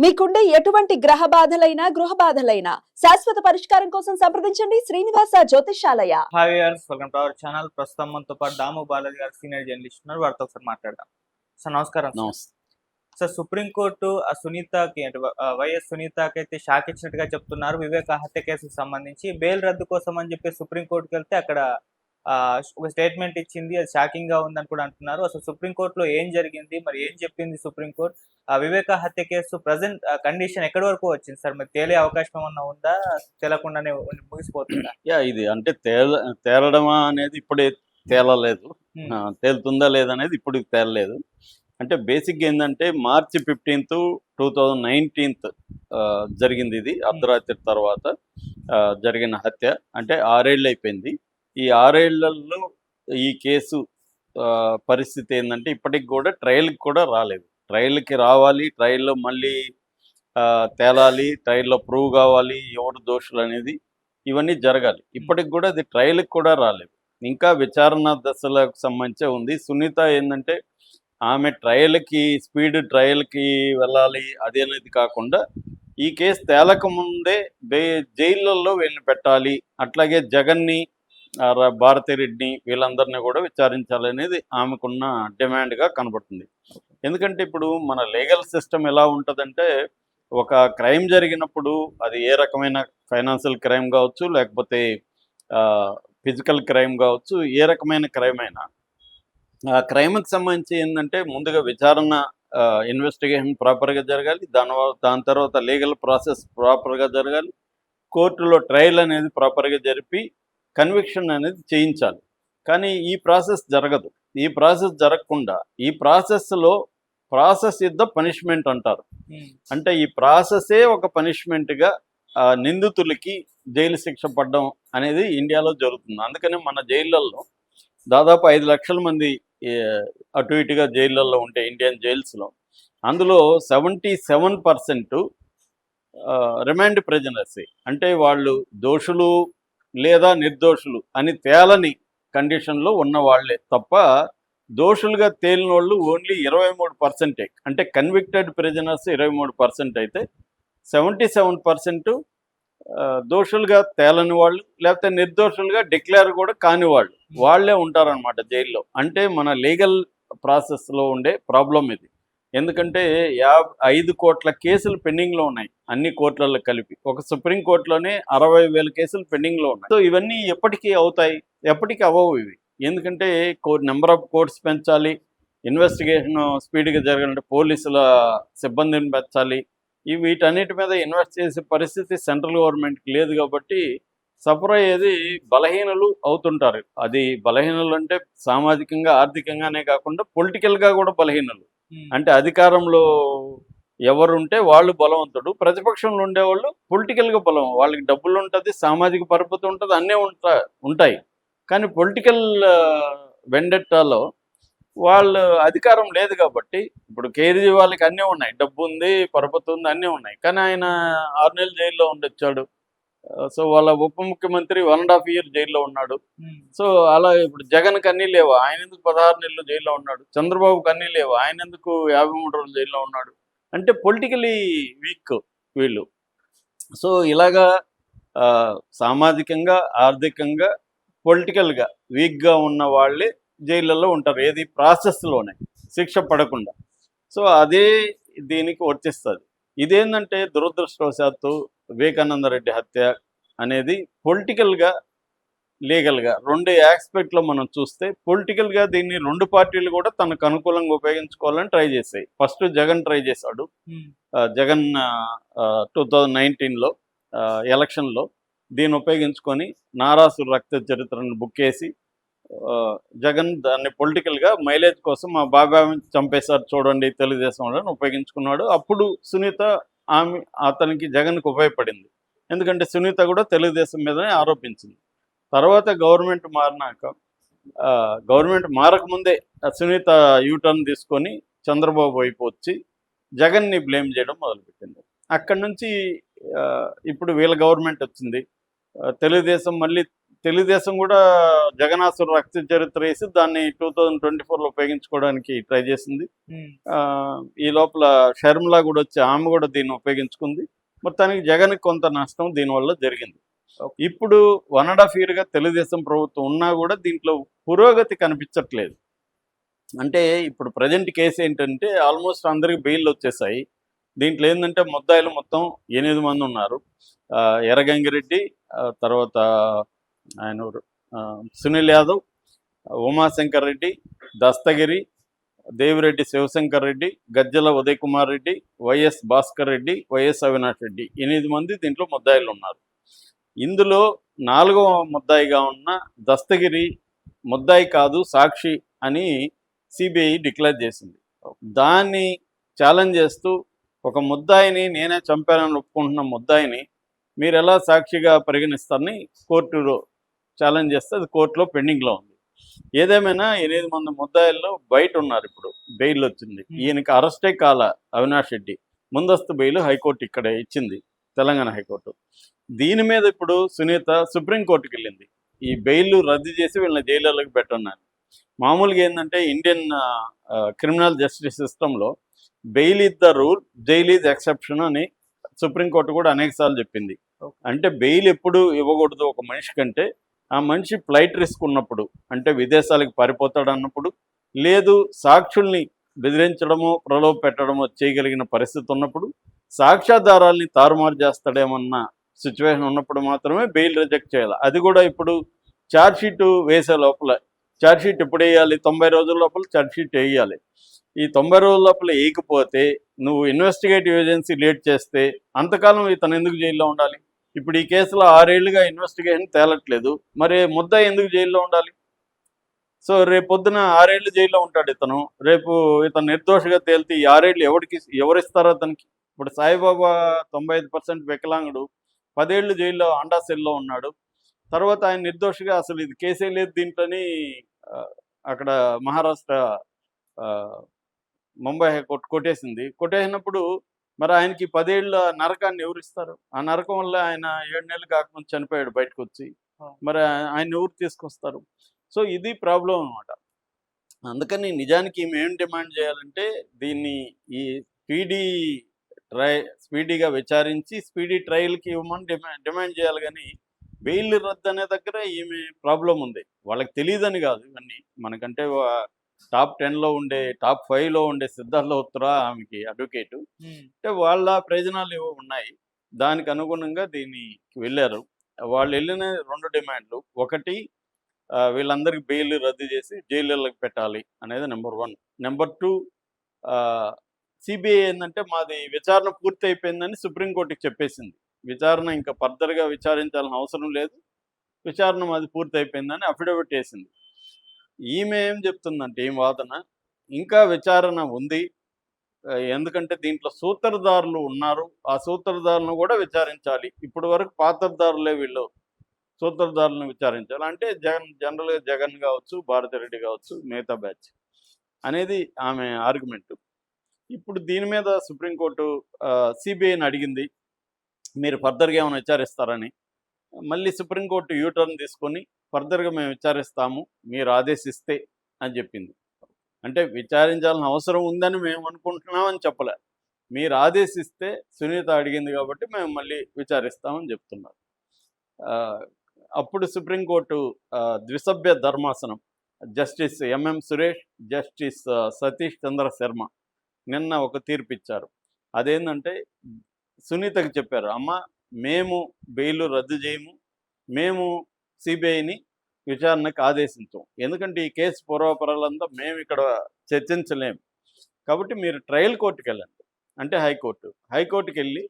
మీకుండే ఎటువంటి గ్రహ బాధలైనా గృహ బాధలైనా శాశ్వత పరిష్కారం కోసం సంప్రదించండి Srinivasa Jyothishalaya. Hi viewers, welcome to our channel. ప్రస్తుతం మనతో పాటు దాము బాలాజీ గారు సీనియర్ జర్నలిస్ట్ ఉన్నారు. వారితో ఒకసారి మాట్లాడదాం. సార్ నమస్కారం. సార్, సుప్రీంకోర్టు సునీతకి అంటే వైఎస్ సునీతకి అయితే షాక్ ఇచ్చినట్టుగా చెప్తున్నారు. వివేక హత్య కేసుకు సంబంధించి బెయిల్ రద్దు కోసం అని చెప్పి సుప్రీంకోర్టుకి వెళ్తే అక్కడ ఒక స్టేట్మెంట్ ఇచ్చింది. అది షాకింగ్ గా ఉందని కూడా అంటున్నారు. అసలు సుప్రీంకోర్టులో ఏం జరిగింది, మరి ఏం చెప్పింది సుప్రీంకోర్టు? వివేక హత్య కేసు ప్రజెంట్ కండిషన్ ఎక్కడి వరకు వచ్చింది సార్? మరి తేలే అవకాశం ఏమన్నా ఉందా, తేలకుండానే ముగిసిపోతుందా? ఇది అంటే తేలడమా అనేది ఇప్పుడే తేలలేదు. తేలుతుందా లేదనేది ఇప్పుడు తేలలేదు. అంటే బేసిక్గా ఏంటంటే మార్చి 15, 2019 జరిగింది. ఇది అర్ధరాత్రి తర్వాత జరిగిన హత్య. అంటే 6 ఏళ్ళు అయిపోయింది. ఈ 6 ఏళ్లలో ఈ కేసు పరిస్థితి ఏంటంటే ఇప్పటికి కూడా ట్రయల్కి కూడా రాలేదు. ట్రయల్కి రావాలి, ట్రయల్లో మళ్ళీ తేలాలి, ట్రయల్లో ప్రూవ్ కావాలి ఎవరు దోషులు అనేది, ఇవన్నీ జరగాలి. ఇప్పటికి కూడా అది ట్రయల్కి కూడా రాలేదు. ఇంకా విచారణ దశలకు సంబంధించే ఉంది. సునీత ఏంటంటే ఆమె స్పీడ్ ట్రయల్కి వెళ్ళాలి అది అనేది కాకుండా ఈ కేసు తేలక ముందే జైళ్ళల్లో వీళ్ళని పెట్టాలి, అట్లాగే జగన్ని, భారతిరెడ్డిని, వీళ్ళందరినీ కూడా విచారించాలనేది ఆమెకున్న డిమాండ్గా కనబడుతుంది. ఎందుకంటే ఇప్పుడు మన లీగల్ సిస్టమ్ ఎలా ఉంటుందంటే, ఒక క్రైమ్ జరిగినప్పుడు అది ఏ రకమైన ఫైనాన్షియల్ క్రైమ్ కావచ్చు, లేకపోతే ఫిజికల్ క్రైమ్ కావచ్చు, ఏ రకమైన క్రైమ్ అయినా ఆ క్రైమ్కి సంబంధించి ఏంటంటే ముందుగా విచారణ, ఇన్వెస్టిగేషన్ ప్రాపర్గా జరగాలి. దాని తర్వాత లీగల్ ప్రాసెస్ ప్రాపర్గా జరగాలి. కోర్టులో ట్రయల్ అనేది ప్రాపర్గా జరిపి కన్విక్షన్ అనేది చేయించాలి. కానీ ఈ ప్రాసెస్ జరగదు. ఈ ప్రాసెస్ జరగకుండా ఈ ప్రాసెస్ ఇస్ ద పనిష్మెంట్ అంటారు. అంటే ఈ ప్రాసెసే ఒక పనిష్మెంట్గా నిందితులకి జైలు శిక్ష పడడం అనేది ఇండియాలో జరుగుతుంది. అందుకనే మన జైళ్ళల్లో దాదాపు 5 లక్షల మంది అటు ఇటుగా జైళ్ళల్లో ఉంటే ఇండియన్ జైల్స్లో, అందులో 77% రిమాండ్ ప్రిజనర్సే. అంటే వాళ్ళు దోషులు లేదా నిర్దోషులు అని తేలని కండిషన్లో ఉన్న వాళ్ళే తప్ప దోషులుగా తేలిన వాళ్ళు ఓన్లీ 23%. అంటే కన్విక్టెడ్ ప్రిజనర్స్ 23% అయితే 77% దోషులుగా తేలని వాళ్ళు, లేకపోతే నిర్దోషులుగా డిక్లేర్ కూడా కాని వాళ్ళే ఉంటారనమాట జైల్లో. అంటే మన లీగల్ ప్రాసెస్లో ఉండే ప్రాబ్లం ఇది. ఎందుకంటే 5 కోట్ల కేసులు పెండింగ్లో ఉన్నాయి అన్ని కోర్టులలో కలిపి. ఒక సుప్రీంకోర్టులోనే 60,000 కేసులు పెండింగ్లో ఉన్నాయి. సో ఇవన్నీ ఎప్పటికీ అవుతాయి? ఎప్పటికీ అవ్వవు ఇవి. ఎందుకంటే నెంబర్ ఆఫ్ కోర్ట్స్ పెంచాలి, ఇన్వెస్టిగేషన్ స్పీడ్గా జరగాలంటే పోలీసుల సిబ్బందిని పెంచాలి. వీటన్నిటి మీద ఇన్వెస్ట్ చేసే పరిస్థితి సెంట్రల్ గవర్నమెంట్కి లేదు. కాబట్టి సఫర్ అయ్యేది బలహీనలు అవుతుంటారు. అది బలహీనలు అంటే సామాజికంగా, ఆర్థికంగానే కాకుండా పొలిటికల్గా కూడా బలహీనలు. అంటే అధికారంలో ఎవరుంటే వాళ్ళు బలవంతుడు, ప్రతిపక్షంలో ఉండేవాళ్ళు పొలిటికల్గా బలం, వాళ్ళకి డబ్బులు ఉంటుంది, సామాజిక పరపతి ఉంటుంది, అన్నీ ఉంటాయి. కానీ పొలిటికల్ వెండెట్టాలో వాళ్ళు అధికారం లేదు. కాబట్టి ఇప్పుడు కేజ్రీవాల్కి అన్నీ ఉన్నాయి, డబ్బు ఉంది, పరపతి ఉంది, అన్నీ ఉన్నాయి. కానీ ఆయన 6 నెలలు జైల్లో ఉండొచ్చాడు. సో వాళ్ళ ఉప ముఖ్యమంత్రి 1.5 year జైల్లో ఉన్నాడు. సో అలా ఇప్పుడు జగన్కి అన్నీ లేవు, ఆయన ఎందుకు 16 నెలలు జైల్లో ఉన్నాడు? చంద్రబాబుకి అన్నీ లేవు, ఆయన ఎందుకు 53 రోజులు జైల్లో ఉన్నాడు? అంటే పొలిటికలీ వీక్ వీళ్ళు. సో ఇలాగా సామాజికంగా, ఆర్థికంగా, పొలిటికల్గా వీక్గా ఉన్న వాళ్ళే జైళ్ళల్లో ఉంటారు. ఏది ప్రాసెస్లోనే శిక్ష పడకుండా. సో అదే దీనికి వర్తిస్తుంది. ఇదేంటంటే దురదృష్టవశాత్తు వివేకానంద రెడ్డి హత్య అనేది పొలిటికల్గా, లీగల్గా 2 ఆస్పెక్ట్లో మనం చూస్తే, పొలిటికల్గా దీన్ని 2 పార్టీలు కూడా తనకు అనుకూలంగా ఉపయోగించుకోవాలని ట్రై చేశాయి. ఫస్ట్ జగన్ ట్రై చేశాడు. జగన్ 2019లో ఎలక్షన్లో దీన్ని ఉపయోగించుకొని నారాసు రక్త చరిత్రను బుక్ చేసి జగన్ దాన్ని పొలిటికల్గా మైలేజ్ కోసం మా బాబాయ్ చంపేశారు చూడండి తెలుగుదేశం వాళ్ళని ఉపయోగించుకున్నాడు. అప్పుడు సునీత అతనికి జగన్కి ఉపయోగపడింది. ఎందుకంటే సునీత కూడా తెలుగుదేశం మీదనే ఆరోపించింది. తర్వాత గవర్నమెంట్ మారకముందే సునీత యూటర్న్ తీసుకొని చంద్రబాబు వైపు వచ్చి జగన్ని బ్లేమ్ చేయడం మొదలుపెట్టింది. అక్కడి నుంచి ఇప్పుడు వీళ్ళ గవర్నమెంట్ వచ్చింది. తెలుగుదేశం మళ్ళీ తెలుగుదేశం కూడా జగన్నాథుడు రక్త చరిత్ర వేసి దాన్ని 2024లో ఉపయోగించుకోవడానికి ట్రై చేసింది. ఈ లోపల షర్మిల కూడా వచ్చి ఆమె కూడా దీన్ని ఉపయోగించుకుంది. మొత్తానికి జగన్కి కొంత నష్టం దీనివల్ల జరిగింది. ఇప్పుడు 1.5 yearగా తెలుగుదేశం ప్రభుత్వం ఉన్నా కూడా దీంట్లో పురోగతి కనిపించట్లేదు. అంటే ఇప్పుడు ప్రజెంట్ కేసు ఏంటంటే ఆల్మోస్ట్ అందరికి బెయిల్ వచ్చేసాయి. దీంట్లో ఏంటంటే ముద్దాయిలు మొత్తం 8 మంది ఉన్నారు. ఎర్రగంగిరెడ్డి, తర్వాత ఆయన సునీల్ యాదవ్, ఉమాశంకర్ రెడ్డి, దస్తగిరి, దేవిరెడ్డి శివశంకర్ రెడ్డి, గజ్జల ఉదయ్ కుమార్ రెడ్డి, వైఎస్ భాస్కర్ రెడ్డి, వైఎస్ అవినాష్ రెడ్డి 8 మంది దీంట్లో ముద్దాయిలు ఉన్నారు. ఇందులో 4వ ముద్దాయిగా ఉన్న దస్తగిరి ముద్దాయి కాదు, సాక్షి అని సిబిఐ డిక్లేర్ చేసింది. దాన్ని ఛాలెంజ్ చేస్తూ ఒక ముద్దాయిని నేనే చంపానని ఒప్పుకుంటున్న ముద్దాయిని మీరు ఎలా సాక్షిగా పరిగణిస్తారని కోర్టులో ఛాలెంజ్ చేస్తే అది కోర్టులో పెండింగ్లో ఉంది. ఏదేమైనా 8 మంది ముద్దాయిల్లో బయట ఉన్నారు. ఇప్పుడు బెయిల్ వచ్చింది. ఈయనకి అరెస్టే కాల అవినాష్ రెడ్డి. ముందస్తు బెయిల్ హైకోర్టు ఇక్కడ ఇచ్చింది, తెలంగాణ హైకోర్టు. దీని మీద ఇప్పుడు సునీత సుప్రీంకోర్టుకి వెళ్ళింది. ఈ బెయిల్ రద్దు చేసి వీళ్ళని జైలులోకి పెట్టన్నారు. మామూలుగా ఏంటంటే ఇండియన్ క్రిమినల్ జస్టిస్ సిస్టంలో bail is the rule, jail is exception అని సుప్రీంకోర్టు కూడా అనేకసార్లు చెప్పింది. అంటే బెయిల్ ఎప్పుడు ఇవ్వకూడదు ఒక మనిషి కంటే ఆ మనిషి ఫ్లైట్ రిస్క్ ఉన్నప్పుడు, అంటే విదేశాలకు పారిపోతాడు అన్నప్పుడు, లేదు సాక్షుల్ని బెదిరించడమో ప్రలోభ పెట్టడమో చేయగలిగిన పరిస్థితి ఉన్నప్పుడు, సాక్ష్యాధారాల్ని తారుమారు చేస్తాడేమన్న సిచ్యువేషన్ ఉన్నప్పుడు మాత్రమే బెయిల్ రిజెక్ట్ చేయాలి. అది కూడా ఇప్పుడు ఛార్జ్షీట్ వేసే లోపల, ఛార్జ్షీట్ ఎప్పుడు వేయాలి, 90 రోజుల లోపల ఛార్జ్షీట్ వేయాలి. ఈ 90 రోజుల లోపల వేయకపోతే నువ్వు ఇన్వెస్టిగేటివ్ ఏజెన్సీ లేట్ చేస్తే అంతకాలం ఇతను ఎందుకు జైల్లో ఉండాలి? ఇప్పుడు ఈ కేసులో 6 ఏళ్లుగా ఇన్వెస్టిగేషన్ తేలట్లేదు, మరి ముద్దాయి ఎందుకు జైల్లో ఉండాలి? సో రేపు పొద్దున 6 ఏళ్ళు జైల్లో ఉంటాడు ఇతను. రేపు ఇతను నిర్దోషిగా తేలితే ఈ 6 ఏళ్ళు ఎవరిస్తారో అతనికి? ఇప్పుడు సాయిబాబా 95% వికలాంగుడు 10 ఏళ్ళు జైల్లో అండా సెల్లో ఉన్నాడు. తర్వాత ఆయన నిర్దోషిగా అసలు ఇది కేసే లేదు దీంట్లోని అక్కడ మహారాష్ట్ర ముంబై హైకోర్టు కొట్టేసినప్పుడు మరి ఆయనకి 10 ఏళ్ళ నరకాన్ని ఎవరిస్తారు? ఆ నరకం వల్ల ఆయన 7 నెలలు కాకముందు చనిపోయాడు బయటకు వచ్చి. మరి ఆయన ఎవరు తీసుకొస్తారు? సో ఇది ప్రాబ్లం అనమాట. అందుకని నిజానికి మేము డిమాండ్ చేయాలంటే దీన్ని ఈ స్పీడీగా విచారించి స్పీడీ ట్రయల్కి ఇవ్వమని డిమాండ్ చేయాలి. కానీ బెయిల్ రద్దు అనే దగ్గర ఈమె ప్రాబ్లం ఉంది. వాళ్ళకి తెలియదని కాదు ఇవన్నీ. మనకంటే టాప్ 10లో ఉండే, టాప్ 5లో ఉండే సిద్ధార్థ ఉత్తరా ఆమెకి అడ్వకేటు. అంటే వాళ్ళ ప్రయోజనాలు ఉన్నాయి. దానికి అనుగుణంగా దీనికి వెళ్ళారు. వాళ్ళు వెళ్ళిన 2 డిమాండ్లు. ఒకటి, వీళ్ళందరికీ బెయిల్ రద్దు చేసి జైలులకు పెట్టాలి అనేది నెంబర్ 1. నెంబర్ 2, సిబిఐ ఏంటంటే మాది విచారణ పూర్తి అయిపోయిందని సుప్రీంకోర్టుకి చెప్పేసింది. విచారణ ఇంకా ఫర్దర్గా విచారించాల్సిన అవసరం లేదు, విచారణ మాది పూర్తి అయిపోయిందని అఫిడవిట్ వేసింది. ఈమె ఏం చెప్తుందంటే ఏం వాదన, ఇంకా విచారణ ఉంది, ఎందుకంటే దీంట్లో సూత్రధారులు ఉన్నారు, ఆ సూత్రధారులను కూడా విచారించాలి. ఇప్పటి వరకు పాత్రధారులే వీళ్ళు, సూత్రధారులను విచారించాలి. అంటే జనరల్గా జగన్ కావచ్చు, భారతిరెడ్డి కావచ్చు, మిగతా బ్యాచ్ అనేది ఆమె ఆర్గ్యుమెంటు. ఇప్పుడు దీని మీద సుప్రీంకోర్టు సిబిఐని అడిగింది మీరు ఫర్దర్గా ఏమైనా విచారిస్తారని. మళ్ళీ సుప్రీంకోర్టు యూటర్న్ తీసుకొని ఫర్దర్గా మేము విచారిస్తాము మీరు ఆదేశిస్తే అని చెప్పింది. అంటే విచారించాల్సిన అవసరం ఉందని మేము అనుకుంటున్నామని చెప్పలే, మీరు ఆదేశిస్తే సునీత అడిగింది కాబట్టి మేము మళ్ళీ విచారిస్తామని చెప్తున్నారు. అప్పుడు సుప్రీంకోర్టు ద్విసభ్య ధర్మాసనం justice MM Suresh, justice Satish Chandra Sharma నిన్న ఒక తీర్పు ఇచ్చారు. అదేంటంటే సునీతకి చెప్పారు, అమ్మ మేము బెయిల్ రద్దు చేయము, మేము సిబిఐని విచారణకు ఆదేశించాం, ఎందుకంటే ఈ కేసు పూర్వపరాలంతా మేము ఇక్కడ చర్చించలేము, కాబట్టి మీరు ట్రయల్ కోర్టుకి వెళ్ళండి, అంటే హైకోర్టుకి వెళ్ళి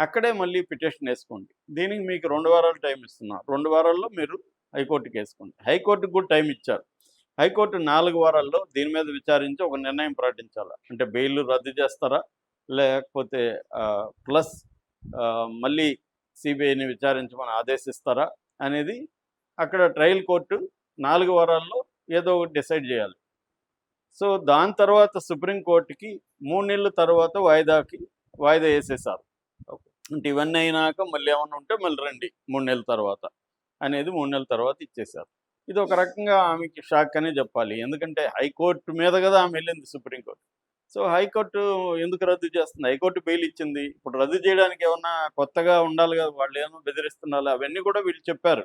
అక్కడే మళ్ళీ పిటిషన్ వేసుకోండి. దీనికి మీకు 2 వారాలు టైం ఇస్తున్నారు, 2 వారాల్లో మీరు హైకోర్టుకి వేసుకోండి. హైకోర్టుకు కూడా టైం ఇచ్చారు. హైకోర్టు 4 వారాల్లో దీని మీద విచారించి ఒక నిర్ణయం ప్రకటించాలి. అంటే బెయిల్ రద్దు చేస్తారా, లేకపోతే ప్లస్ మళ్ళీ సిబిఐని విచారించమని ఆదేశిస్తారా అనేది అక్కడ ట్రయల్ కోర్టు 4 వారాల్లో ఏదో ఒకటి డిసైడ్ చేయాలి. సో దాని తర్వాత సుప్రీంకోర్టుకి 3 నెలల తర్వాత వాయిదా వేసేసారు. అంటే ఇవన్నీ అయినాక మళ్ళీ ఏమన్నా ఉంటే మళ్ళీ రండి 3 నెలల తర్వాత. అనేది 3 నెలల తర్వాత ఇచ్చేశారు. ఇది ఒక రకంగా ఆమెకి షాక్ అనే చెప్పాలి. ఎందుకంటే హైకోర్టు మీద కదా ఆమె వెళ్ళింది సుప్రీంకోర్టు. సో హైకోర్టు ఎందుకు రద్దు చేస్తుంది? హైకోర్టు బెయిల్ ఇచ్చింది. ఇప్పుడు రద్దు చేయడానికి ఏమన్నా కొత్తగా ఉండాలి కదా, వాళ్ళు ఏమో బెదిరిస్తున్నారు, అవన్నీ కూడా వీళ్ళు చెప్పారు.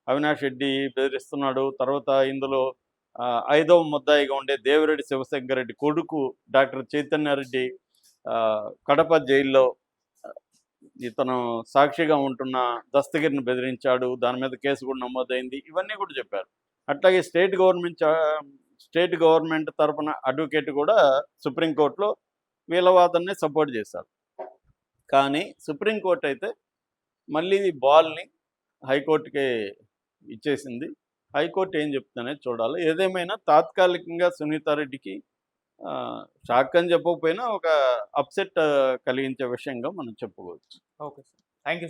అవినాష్ రెడ్డి బెదిరిస్తున్నాడు. తర్వాత ఇందులో 5వ ముద్దాయిగా ఉండే దేవిరెడ్డి శివశంకర్ రెడ్డి కొడుకు డాక్టర్ చైతన్యారెడ్డి కడప జైల్లో ఇతను సాక్షిగా ఉంటున్న దస్తగిరిని బెదిరించాడు, దాని మీద కేసు కూడా నమోదైంది, ఇవన్నీ కూడా చెప్పారు. అట్లాగే స్టేట్ గవర్నమెంట్ తరపున అడ్వకేట్ కూడా సుప్రీంకోర్టులో వీళ్ళ వాదనని సపోర్ట్ చేశారు. కానీ సుప్రీంకోర్టు అయితే మళ్ళీ బాల్ని హైకోర్టుకే ఇచ్చేసింది. హైకోర్టు ఏం చెప్తుందనేది చూడాలి. ఏదేమైనా తాత్కాలికంగా సునీతారెడ్డికి షాక్ అని చెప్పకపోయినా ఒక అప్సెట్ కలిగించే విషయంగా మనం చెప్పుకోవచ్చు. Okay sir, thank you sir.